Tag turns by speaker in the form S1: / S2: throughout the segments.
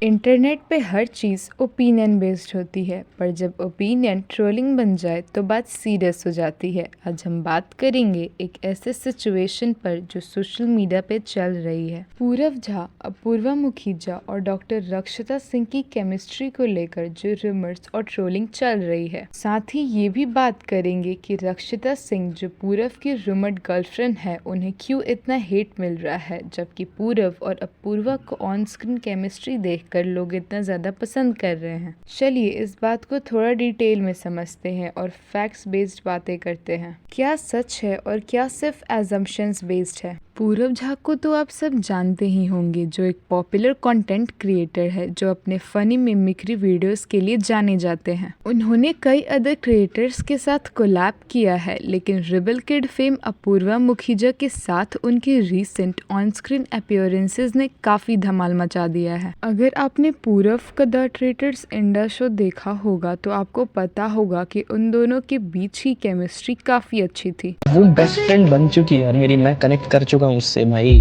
S1: Internet पे हर चीज़ opinion based होती है, पर जब ओपिनियन ट्रोलिंग बन जाए तो बात सीरियस हो जाती है। आज हम बात करेंगे एक ऐसे सिचुएशन पर जो सोशल मीडिया पे चल रही है। पूरव झा, अपूर्वा मुखीजा और डॉक्टर रक्षिता सिंह की केमिस्ट्री को लेकर जो रूमर्स और ट्रोलिंग चल रही है। साथ ही ये भी बात करेंगे कि रक्षिता सिंह जो पूरव की रूमर्ड गर्लफ्रेंड है, उन्हें क्यों इतना हेट मिल रहा है, जबकि पूरव और अपूर्वा को ऑन स्क्रीन केमिस्ट्री देख कर लोग इतना ज़्यादा पसंद कर रहे हैं। चलिए इस बात को थोड़ा डिटेल में समझते हैं और फैक्ट्स बेस्ड बातें करते हैं। क्या सच है और क्या सिर्फ एजम्पशंस बेस्ड है। पूरव झा को तो आप सब जानते ही होंगे, जो एक पॉपुलर कंटेंट क्रिएटर है जो अपने फनी मिमिक्री वीडियोस के लिए जाने जाते हैं। उन्होंने कई अदर क्रिएटर्स के साथ कोलैब किया है, लेकिन Rebel Kid fame Apoorva Mukhija के साथ उनकी रीसेंट ऑन स्क्रीन अपीयरेंसेस ने काफी धमाल मचा दिया है। अगर आपने पूरव का द ट्रेटर्स इंडा शो देखा होगा तो आपको पता होगा कि उन दोनों के बीच की केमिस्ट्री काफी अच्छी थी।
S2: वो बेस्ट फ्रेंड बन चुकी है मेरी, मैं कनेक्ट कर चुका हूँ उससे भाई।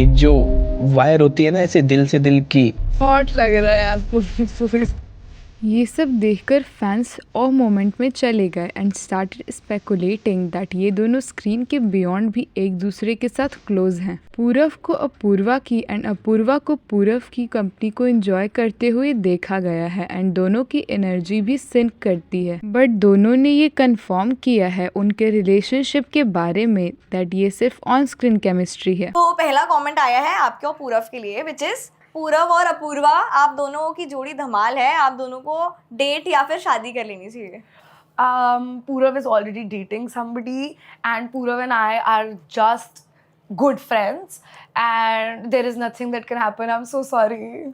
S2: एक जो वायर होती है ना ऐसे दिल से दिल की,
S1: हॉट लग रहा है यार। ये सब देखकर फैंस और मोमेंट में चले गए एंड स्टार्टेड स्पेकुलेटिंग दैट ये दोनों स्क्रीन के बियॉन्ड भी एक दूसरे के साथ क्लोज हैं। पूरव को अपूर्वा की एंड अपूर्वा को पूरव की कंपनी को एंजॉय करते हुए देखा गया है एंड दोनों की एनर्जी भी सिंक करती है। बट दोनों ने ये कंफर्म किया है उनके रिलेशनशिप के बारे में दैट ये सिर्फ ऑन स्क्रीन केमिस्ट्री है।
S3: तो पहला कमेंट आया है आपके और पूरव के लिए, विच इज पूरव और अपूर्वा, आप दोनों की जोड़ी धमाल है, आप दोनों को डेट या फिर शादी कर लेनी चाहिए।
S4: Purav is already dating somebody, and Purav and I are just good friends, and there is nothing that can happen. I'm so sorry.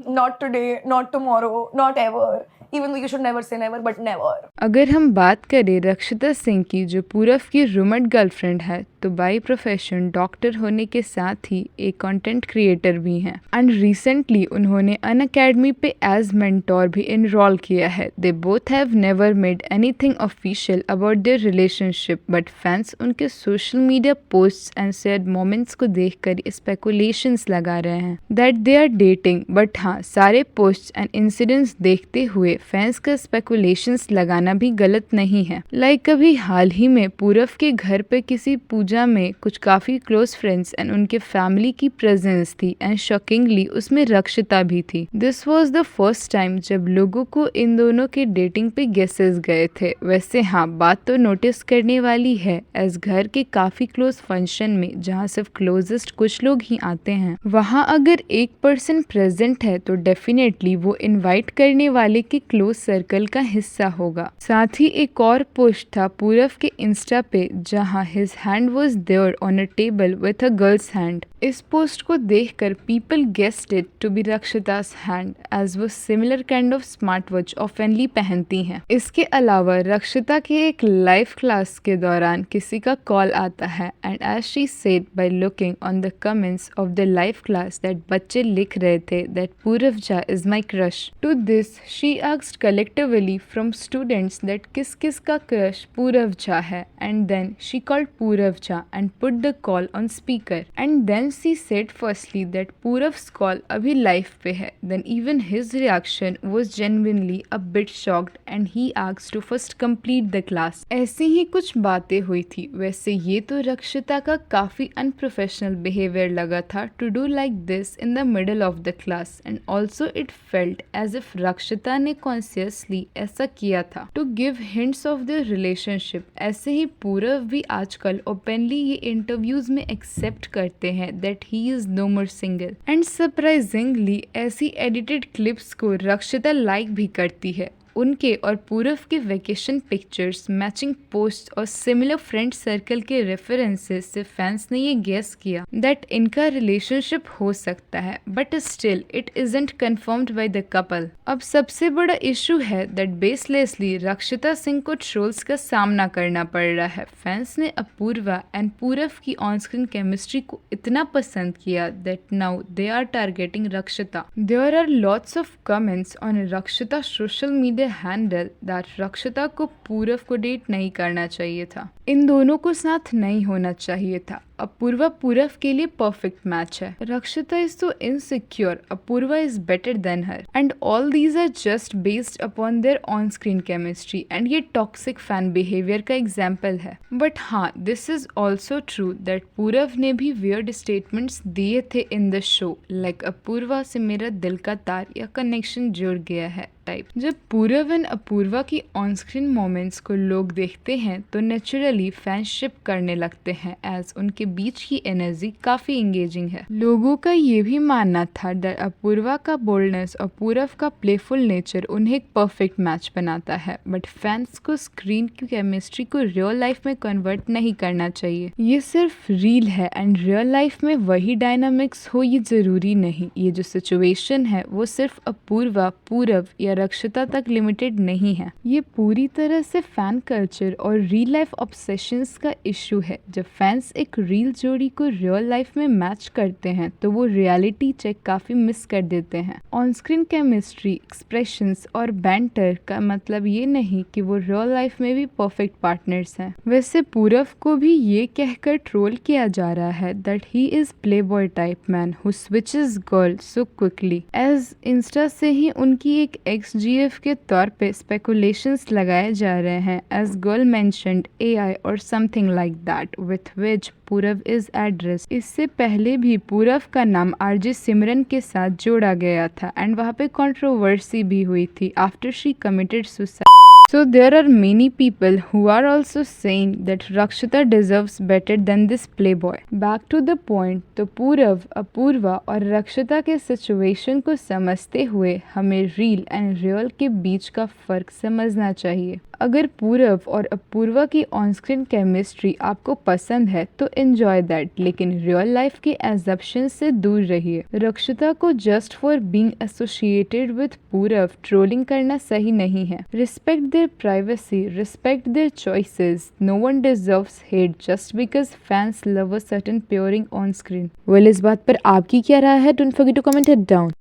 S4: Not today, not tomorrow, not ever. Even though you should never say never, but never.
S1: अगर हम बात करें रक्षिता सिंह की, जो पूरव की rumoured girlfriend है, तो बाई प्रोफेशन डॉक्टर होने के साथ ही एक कंटेंट क्रिएटर भी हैं एंड रिसेंटली उन्होंने अनअकैडमी पे एज मेंटोर भी इनरोल किया है। They both have never made anything official about their relationship, but fans उनके social media posts and shared moments को देखकर स्पेकुलेशंस लगा रहे हैं that they are dating. But हाँ, सारे पोस्ट्स एंड इंसिडेंट्स देखते हुए फैंस का स्पेकुलेशंस लगाना भी गलत नहीं है। लाइक अभी हाल ही में पूरव के घर पे किसी पूजा में कुछ काफी क्लोज फ्रेंड्स एंड उनके फैमिली की प्रेजेंस थी एंड शॉकिंगली उसमें रक्षिता भी थी। This was the first time जब लोगों को इन दोनों के डेटिंग पे गेसेस गए थे। वैसे हाँ, बात तो नोटिस करने वाली है, एज घर के काफी क्लोज फंक्शन में जहाँ सिर्फ क्लोजेस्ट कुछ लोग ही आते हैं, वहाँ अगर एक पर्सन प्रेजेंट है तो डेफिनेटली वो इन्वाइट करने वाले के क्लोज सर्कल का हिस्सा होगा। साथ ही एक और पोस्ट था पूरव के इंस्टा पे जहाँ his hand was there on a table with a girl's hand. इस पोस्ट को देखकर people guessed it to be Rakshita's hand, as वो similar kind of smart watch ऑफनली पहनती हैं। इसके अलावा रक्षिता के एक लाइव क्लास के दौरान किसी का कॉल आता है and as she said by looking on the comments of the live class that बच्चे लिख रहे थे that Purav Jha is my crush. To this she asked collectively from students that किस किस का क्रश पूरव झा है, and then she called Purav Jha and put the call on speaker and then she said firstly that Purav's call अभी live पे है. Then even his reaction was genuinely a bit shocked and he asked to first complete the class. ऐसी ही कुछ बातें हुई थी. वैसे ये तो रक्षिता का काफी अनप्रोफेशनल बिहेवियर लगा था to do like this in the middle of the class, and also it felt as if रक्षिता ने consciously ऐसा किया था to give hints of their relationship. ऐसे ही पूरव भी आजकल ओपनली ये इंटरव्यूज में एक्सेप्ट करते हैं that he is no more single. And surprisingly ऐसी एडिटेड क्लिप्स को रक्षिता लाइक भी करती है। उनके और पूरव के वेकेशन पिक्चर्स, मैचिंग पोस्ट और सिमिलर फ्रेंड सर्कल के रेफरेंसेस से फैंस ने ये गेस किया दैट इनका रिलेशनशिप हो सकता है, but still it isn't confirmed by the couple. अब सबसे बड़ा इशू है दैट बेसलेसली रक्षिता सिंह को ट्रोल्स का सामना करना पड़ रहा है। फैंस ने अपूर्वा एंड पूरव की ऑन स्क्रीन केमिस्ट्री को इतना पसंद किया that now they are targeting Rakshita. There are lots of comments on Rakshita social media handle that Rakshita को पूरव को डेट नहीं करना चाहिए था, इन दोनों को साथ नहीं होना चाहिए था। अपूर्वा पूरव के लिए परफेक्ट मैच है. Rakshita is so insecure, Apoorva is better than her, and all these are just based upon their on-screen chemistry, and ये toxic fan behavior का example है. But हाँ, this is also true that पूरव ने भी weird statements दिए थे in the show, like Apoorva से मेरा दिल का तार या कनेक्शन जुड़ गया है टाइप. जब पूरव एंड अपूर्वा की ऑन स्क्रीन मोमेंट्स को लोग देखते हैं तो नेचुरली फैनशिप करने लगते हैं, एज उनके बीच की एनर्जी काफी एंगेजिंग है. लोगों का ये भी मानना था दैट अपूर्वा का बोल्डनेस और पूरव का प्लेफुल नेचर उन्हें एक परफेक्ट मैच बनाता है, बट फैंस को स्क्रीन की केमिस्ट्री को रियल लाइफ में कन्वर्ट नहीं करना चाहिए. ये सिर्फ रील है एंड रियल लाइफ में वही डायनामिक्स हो ये जरूरी नहीं. ये जो सिचुएशन है वो सिर्फ अपूर्वा, पूरव या रक्षिता तक लिमिटेड नहीं है. ये पूरी तरह से फैन कल्चर और रियल लाइफ ऑब्सेशंस का इशू है. जब फैंस एक रील जोड़ी को रियल लाइफ में मैच करते हैं तो वो रियलिटी चेक काफी मिस कर देते हैं. ऑन स्क्रीन केमिस्ट्री, एक्सप्रेशंस और बैंटर का मतलब ये नहीं कि वो रियल लाइफ में भी परफेक्ट पार्टनर्स हैं. वैसे पूरव को भी ये कहकर ट्रोल किया जा रहा है that he is playboy type man who switches girl so quickly, as Insta से ही उनकी एक XGF के तौर पे स्पेकुलेशंस लगाए जा रहे हैं, एज गर्ल मेंशन्ड AI और something like that with which Purav is address. इससे पहले भी पूरव का नाम RJ सिमरन के साथ जोड़ा गया था एंड वहाँ पे कंट्रोवर्सी भी हुई थी after she committed suicide. So there are many people who are also saying that Rakshita deserves better than this playboy. Back to the point, तो पूरव, अपूर्वा और रक्षिता के सिचुएशन को समझते हुए हमें रील एंड रियल के बीच का फर्क समझना चाहिए. अगर पूरव और अपूर्वा की ऑन स्क्रीन केमिस्ट्री आपको पसंद है तो एंजॉय दैट, लेकिन रियल लाइफ के एजम्पशन से दूर रहिए. रक्षिता को just for being associated with Purav trolling करना सही नहीं है. Respect their privacy, respect their choices. No one deserves hate just because fans love a certain pairing on screen. Well, इस बात पर आपकी क्या राय है? Don't forget to comment it down.